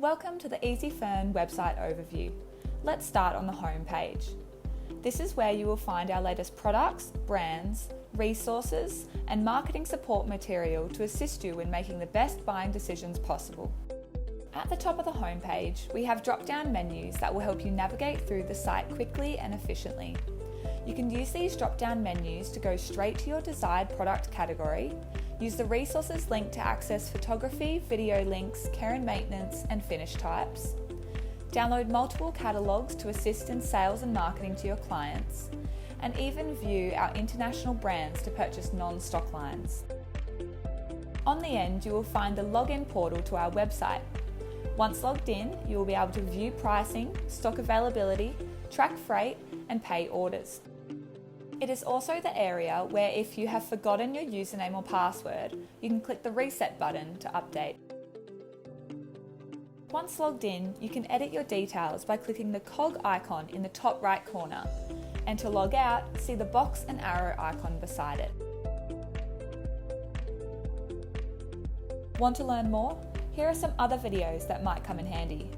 Welcome to the EasyFern website overview. Let's start on the home page. This is where you will find our latest products, brands, resources, and marketing support material to assist you in making the best buying decisions possible. At the top of the home page, we have drop-down menus that will help you navigate through the site quickly and efficiently. You can use these drop-down menus to go straight to your desired product category, use the resources link to access photography, video links, care and maintenance, and finish types, download multiple catalogues to assist in sales and marketing to your clients, and even view our international brands to purchase non-stock lines. On the end, you will find the login portal to our website. Once logged in, you will be able to view pricing, stock availability, track freight, and pay orders. It is also the area where if you have forgotten your username or password, you can click the reset button to update. Once logged in, you can edit your details by clicking the cog icon in the top right corner, and to log out, see the box and arrow icon beside it. Want to learn more? Here are some other videos that might come in handy.